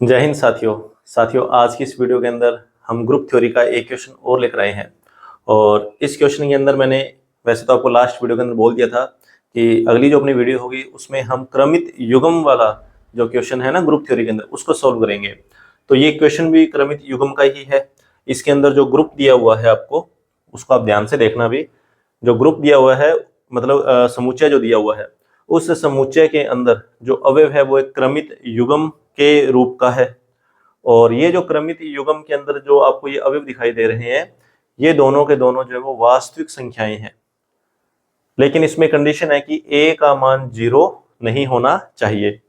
जय हिंद साथियों आज की इस वीडियो के अंदर हम ग्रुप थ्योरी का एक क्वेश्चन और लेकर आए हैं। और इस क्वेश्चन के अंदर मैंने वैसे तो आपको लास्ट वीडियो के अंदर बोल दिया था कि अगली जो अपनी वीडियो होगी उसमें हम क्रमित युग्म वाला जो क्वेश्चन है ना ग्रुप थ्योरी के अंदर उसको सॉल्व करेंगे। तो ये क्वेश्चन भी क्रमित युग्म का ही है। इसके अंदर जो ग्रुप दिया हुआ है आपको उसको आप ध्यान से देखना। भी जो ग्रुप दिया हुआ है मतलब समुच्चय जो दिया हुआ है उस समुच्चय के अंदर जो अवयव है वो एक क्रमित युग्म के रूप का है। और ये जो क्रमित युग्म के अंदर जो आपको ये अवयव दिखाई दे रहे हैं ये दोनों के दोनों जो है वो वास्तविक संख्याएं हैं। लेकिन इसमें कंडीशन है कि a का मान 0 नहीं होना चाहिए।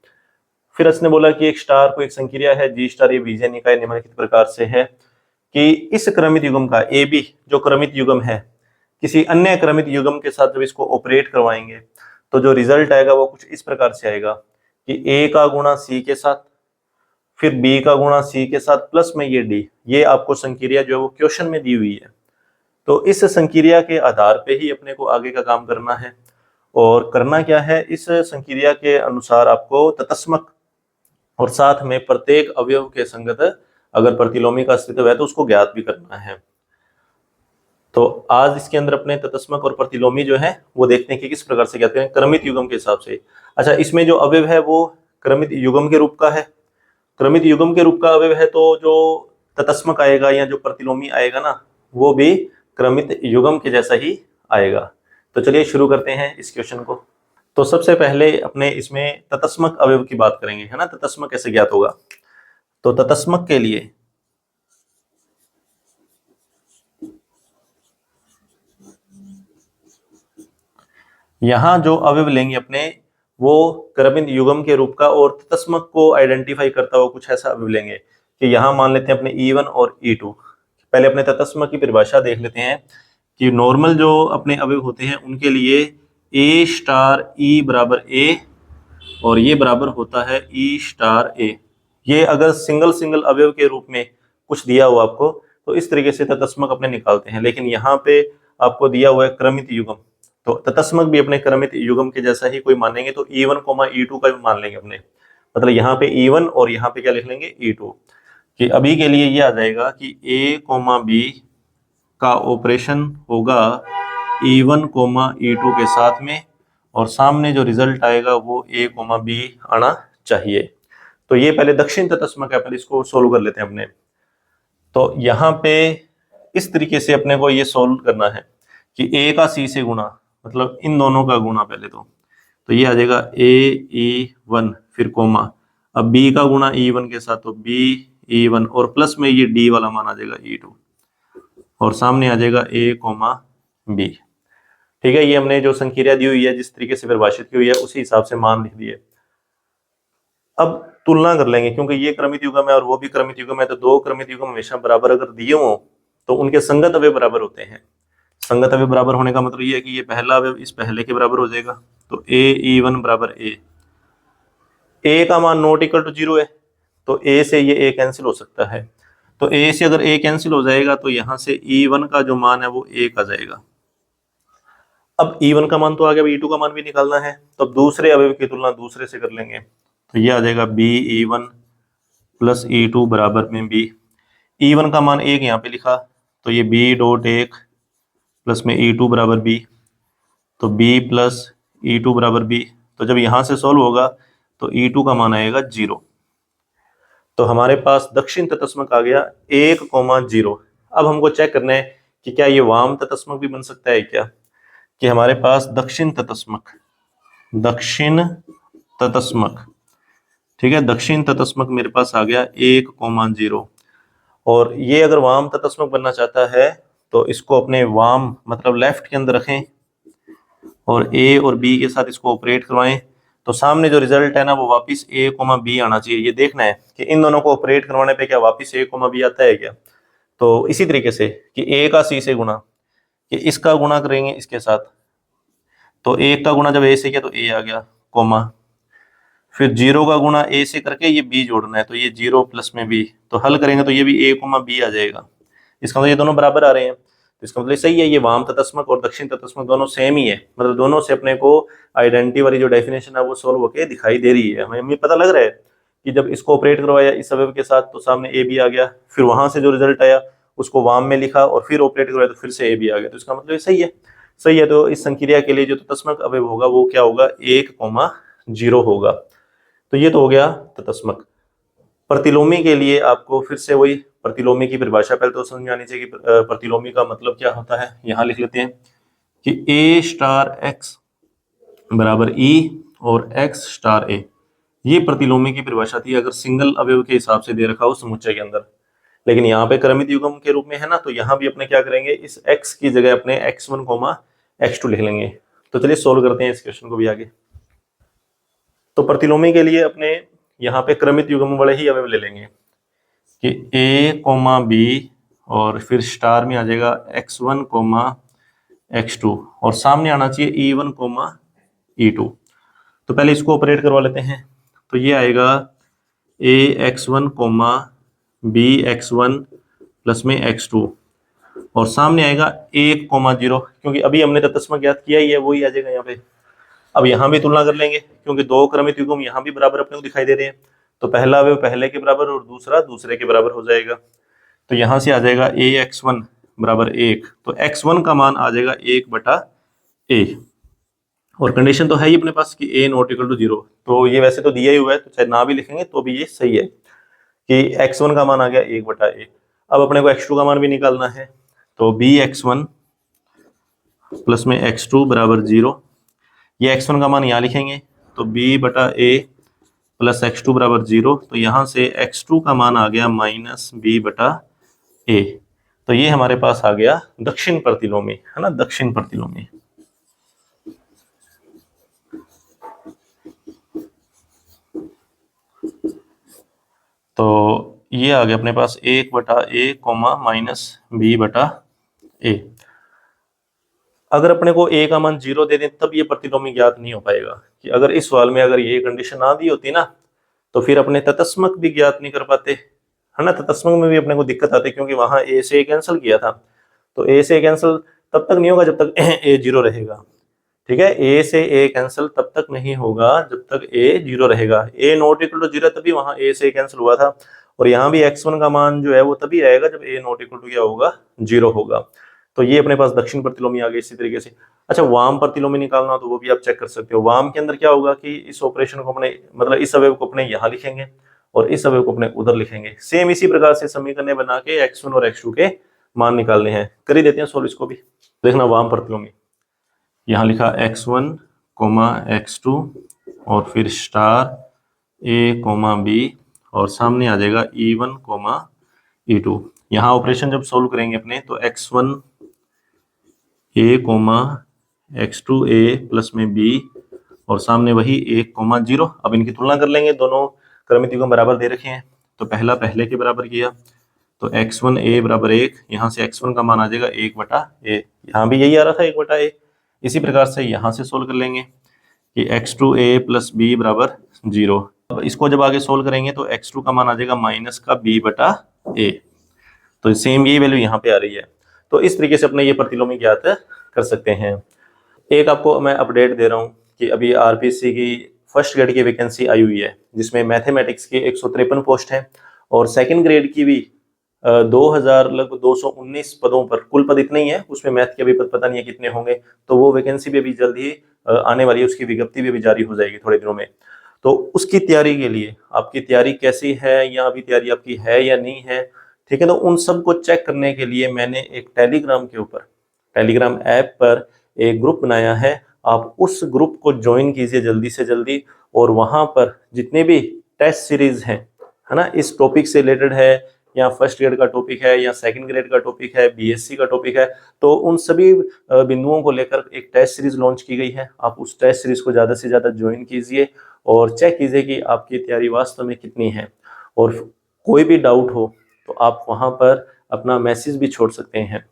फिर उसने बोला कि एक स्टार को एक संक्रिया है जी स्टार, ये बीजीय निकाय निम्नलिखित प्रकार से है कि इस क्रमित युग्म का ए बी जो क्रमित युग्म है किसी अन्य क्रमित युग्म के साथ जब इसको ऑपरेट करवाएंगे तो जो रिजल्ट आएगा वो कुछ इस प्रकार से आएगा कि ए का गुणा सी के साथ, फिर बी का गुणा सी के साथ, प्लस में ये डी। ये आपको संक्रिया जो है वो क्वेश्चन में दी हुई है। तो इस संक्रिया के आधार पे ही अपने को आगे का काम करना है। और करना क्या है, इस संक्रिया के अनुसार आपको तत्समक और साथ में प्रत्येक अवयव के संगत अगर प्रतिलोमी का अस्तित्व है तो उसको ज्ञात भी करना है। तो आज इसके अंदर अपने तत्समक और प्रतिलोमी जो है वो देखते हैं कि किस प्रकार से ज्ञात करें क्रमित युग्म के हिसाब से। अच्छा, इसमें जो अवयव है वो क्रमित युग्म के रूप का है। क्रमित युग्म के रूप का अवयव है तो जो तत्समक आएगा या जो प्रतिलोमी आएगा ना वो भी क्रमित युग्म के जैसा ही आएगा। तो चलिए शुरू करते हैं इस क्वेश्चन को। तो सबसे पहले अपने इसमें तत्समक अवयव की बात करेंगे, है ना। तत्समक कैसे ज्ञात होगा, तो तत्समक के लिए यहां जो अवयव लेंगे अपने वो क्रमित युग्म के रूप का और तत्समक को आइडेंटिफाई करता हुआ कुछ ऐसा अवयव लेंगे कि यहां मान लेते हैं अपने E1 और E2। पहले अपने तत्समक की परिभाषा देख लेते हैं कि नॉर्मल जो अपने अवयव होते हैं उनके लिए A स्टार E बराबर A और ये बराबर होता है E स्टार A। ये अगर सिंगल सिंगल अवयव के रूप में कुछ दिया हुआ आपको तो इस तरीके से तत्समक अपने निकालते हैं। लेकिन यहाँ पे आपको दिया हुआ है क्रमित युग्म, तो तत्समक भी अपने क्रमित युग्म के जैसा ही कोई मानेंगे तो E1, E2 का भी मान लेंगे अपने। मतलब यहाँ पे E1 और यहाँ पे क्या लिख लेंगे E2। कि अभी के लिए ये आ जाएगा कि A, B का ऑपरेशन होगा E1, E2 के साथ में और सामने जो रिजल्ट आएगा वो A, B आना चाहिए। तो ये पहले दक्षिण तत्समक है, पहले इसको सोल्व कर लेते हैं अपने। तो यहाँ पे इस तरीके से अपने को ये सोल्व करना है कि A का C से गुणा, मतलब इन दोनों का गुणा पहले तो ये आ जाएगा A E1 फिर कोमा, अब B का गुणा E1 के साथ तो B E1 और प्लस में ये D वाला मान आ जाएगा E2 और सामने आ जाएगा A, B। ठीक है, ये हमने जो संक्रिया दी हुई है जिस तरीके से परिभाषित की हुई है उसी हिसाब से मान लिख दिए। अब तुलना कर लेंगे क्योंकि ये क्रमित युग्म है और वो भी क्रमित युग्म है, तो दो क्रमित युग्म हमेशा बराबर अगर दिए हो तो उनके संगत अवयव बराबर होते हैं। संगत अवयव बराबर होने का मतलब ये है कि ये पहला अवयव इस पहले के बराबर हो जाएगा। तो AE1 बराबर A का मान नॉट इक्वल टू 0 है तो A से ये A कैंसिल हो सकता है। तो A से अगर A कैंसिल हो जाएगा तो यहाँ से E1 का जो मान है वो 1 आ जाएगा। अब E1 का मान तो आ गया, E2 का मान भी निकालना है तो अब दूसरे अवयव की तुलना दूसरे से कर लेंगे। तो ये आ जाएगा BE1 प्लस E2 बराबर में B। E1 का मान 1 यहाँ पे लिखा तो ये B डॉट 1 प्लस में E2 बराबर B, तो B प्लस E2 बराबर B। तो जब यहाँ से सॉल्व होगा तो E2 का मान आएगा 0। तो हमारे पास दक्षिण तत्समक आ गया 1, 0। अब हमको चेक करना है कि क्या ये वाम तत्समक भी बन सकता है क्या, कि हमारे पास दक्षिण तत्समक ठीक है, दक्षिण तत्समक मेरे पास आ गया 1, 0। और ये अगर वाम तत्समक बनना चाहता है तो इसको अपने वाम मतलब लेफ्ट के अंदर रखें और A और B के साथ इसको ऑपरेट करवाएं तो सामने जो रिजल्ट है ना वो वापस A, B आना चाहिए। ये देखना है कि इन दोनों को ऑपरेट करवाने पे क्या वापस A, B आता है क्या। तो इसी तरीके से कि A का C से गुणा, कि इसका गुणा करेंगे इसके साथ तो 1 का गुणा जब A से किया तो A आ गया कोमा, फिर 0 का गुणा A से करके ये B जोड़ना है तो ये 0 प्लस में B, तो हल करेंगे तो ये भी A, B आ जाएगा। इसका मतलब ये दोनों बराबर आ रहे हैं तो इसका मतलब सही है, ये वाम तत्समक और दक्षिण तत्समक दोनों सेम ही है। मतलब दोनों से अपने को आइडेंटिटी वाली जो डेफिनेशन है वो सोल्व होके दिखाई दे रही है। हमें पता लग रहा है कि जब इसको ऑपरेट करवाया इस अवयव के साथ तो सामने ए बी आ गया, फिर वहां से जो रिजल्ट आया उसको वाम में लिखा और फिर ऑपरेट करवाया तो फिर से ए बी आ गया, तो इसका मतलब सही है। सही है, तो इस संक्रिया के लिए जो तत्समक अवयव होगा वो क्या होगा, 1,0 होगा। तो ये तो हो गया तत्समक। प्रतिलोमी के लिए आपको फिर से वही प्रतिलोमी की परिभाषा पहले तो समझ में आनी चाहिए कि प्रतिलोमी का मतलब क्या होता है। यहां लिख लेते हैं कि ए स्टार एक्स बराबर ई और एक्स स्टार ए, ये प्रतिलोमी की परिभाषा थी अगर सिंगल अवयव के हिसाब से दे रखा हो समुच्चय के अंदर। लेकिन यहाँ पे क्रमित युग्म के रूप में है ना, तो यहाँ भी अपने क्या करेंगे, इस x की जगह अपने x1, x2 लिख लेंगे। तो चलिए सोल्व करते हैं इस क्वेश्चन को भी आगे। तो प्रतिलोमी के लिए अपने यहाँ पे क्रमित युग्म वाले ही अवयव ले लेंगे कि a, b और फिर स्टार में आ जाएगा x1, x2 और सामने आना चाहिए e1, e2। तो पहले इसको ऑपरेट करवा लेते हैं। तो ये आएगा ax1, bx1 प्लस में x2 और सामने आएगा 1,0 क्योंकि अभी हमने तत्समक ज्ञात किया ही है, वही आ जाएगा यहाँ पे। अब यहाँ भी तुलना कर लेंगे क्योंकि दो क्रमित युग्म यहाँ भी बराबर अपने को दिखाई दे रहे हैं, तो पहला अवयव पहले के बराबर और दूसरा दूसरे के बराबर हो जाएगा। तो यहाँ से आ जाएगा ax1 बराबर 1, तो x1 का मान आ जाएगा 1/a और कंडीशन तो है ही अपने पास कि a नॉट इक्वल टू 0। तो ये वैसे तो दिया ही हुआ है, तो चाहे ना भी लिखेंगे तो भी ये सही है कि x1 का मान आ गया 1/a। अब अपने को x2 का मान भी निकालना है, तो bx1 प्लस में x2 बराबर 0। ये x1 का मान यहाँ लिखेंगे तो b/a प्लस x2 बराबर 0। तो यहाँ से x2 का मान आ गया -b/a। तो ये हमारे पास आ गया दक्षिण प्रतिलोमी, है ना, दक्षिण प्रतिलोमी। तो ये आ गया अपने पास 1/a, -b/a। अगर अपने को a का मान 0 दे दें तब ये प्रतिलोमी ज्ञात नहीं हो पाएगा, कि अगर इस सवाल में अगर ये कंडीशन ना दी होती ना तो फिर अपने तत्समक भी ज्ञात नहीं कर पाते, है ना। तत्समक में भी अपने को दिक्कत आती क्योंकि वहां a से a कैंसिल किया था, तो a से a कैंसिल तब तक नहीं होगा जब तक a 0 रहेगा। ठीक है, a से a कैंसिल तब तक नहीं होगा जब तक a 0 रहेगा। a नॉट इक्वल टू 0 तभी वहां a से a कैंसिल हुआ था, और यहाँ भी x1 का मान जो है वो तभी आएगा जब a नॉट इक्वल टू क्या होगा, 0 होगा। तो ये अपने पास दक्षिण प्रतिलोमी आ गई इसी तरीके से। अच्छा, वाम प्रतिलोमी निकालना तो वो भी आप चेक कर सकते हो। वाम के अंदर क्या होगा कि इस ऑपरेशन को अपने मतलब इस अवयव को अपने यहाँ लिखेंगे और इस अवयव को अपने उधर लिखेंगे। सेम इसी प्रकार से समीकरण बना के x1 और x2 के मान निकालने हैं। कर ही देते हैं सोल्व इसको भी। देखना वाम प्रतिलोमी, यहाँ लिखा x1, x2 और फिर स्टार a, b और सामने आ जाएगा e1, e2। यहाँ ऑपरेशन जब सोल्व करेंगे अपने तो x1 a, x2 a plus में b और सामने वही 1,0। अब इनकी तुलना कर लेंगे, दोनों क्रमित युग्म बराबर दे रखे हैं, तो पहला पहले के बराबर किया तो x1 a बराबर 1, यहाँ से x1 का मान आ जाएगा 1/a। यहाँ भी यही आ रहा था 1/a। इसी प्रकार से यहाँ से सोल्व कर लेंगे कि x2 a प्लस b बराबर 0। अब इसको जब आगे सोल्व करेंगे तो x2 का मान आ जाएगा माइनस का b/a। तो सेम यही वैल्यू यहाँ पे आ रही है। तो इस तरीके से अपने ये प्रतिलोमी ज्ञात कर सकते हैं। एक आपको मैं अपडेट दे रहा हूँ कि अभी आरपीसी की फर्स्ट ग्रेड की वैकेंसी आई हुई है, जिसमें मैथमेटिक्स की 153 पोस्ट है और सेकंड ग्रेड की भी 2000 लगभग 219 पदों पर, कुल पद इतने ही है, उसमें मैथ के अभी पद पता नहीं है कितने होंगे। तो वो वैकेंसी भी अभी जल्द ही आने वाली है, उसकी विज्ञप्ति भी अभी जारी हो जाएगी थोड़े दिनों में। तो उसकी तैयारी के लिए आपकी तैयारी कैसी है या अभी तैयारी आपकी है या नहीं है, ठीक है, तो उन सब को चेक करने के लिए मैंने एक टेलीग्राम के ऊपर, टेलीग्राम ऐप पर एक ग्रुप बनाया है। आप उस ग्रुप को ज्वाइन कीजिए जल्दी से जल्दी, और वहां पर जितने भी टेस्ट सीरीज हैं, है ना, इस टॉपिक से रिलेटेड है या फर्स्ट ग्रेड का टॉपिक है या सेकंड ग्रेड का टॉपिक है, बीएससी का टॉपिक है, तो उन सभी बिंदुओं को लेकर एक टेस्ट सीरीज लॉन्च की गई है। आप उस टेस्ट सीरीज को ज़्यादा से ज़्यादा ज्वाइन कीजिए और चेक कीजिए कि आपकी तैयारी वास्तव में कितनी है। और कोई भी डाउट हो तो आप वहाँ पर अपना मैसेज भी छोड़ सकते हैं।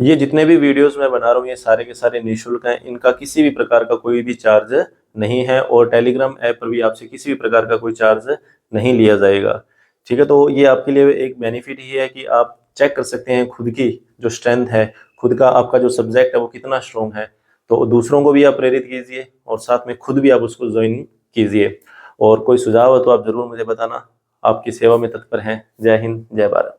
ये जितने भी वीडियोस मैं बना रहा हूँ ये सारे के सारे निःशुल्क हैं, इनका किसी भी प्रकार का कोई भी चार्ज नहीं है, और टेलीग्राम ऐप पर भी आपसे किसी भी प्रकार का कोई चार्ज नहीं लिया जाएगा। ठीक है, तो ये आपके लिए एक बेनिफिट ही है कि आप चेक कर सकते हैं खुद की जो स्ट्रेंथ है, खुद का आपका जो सब्जेक्ट है वो कितना स्ट्रॉन्ग है। तो दूसरों को भी आप प्रेरित कीजिए और साथ में खुद भी आप उसको ज्वाइन कीजिए। और कोई सुझाव हो तो आप जरूर मुझे बताना। आपकी सेवा में तत्पर हैं। जय हिंद, जय भारत।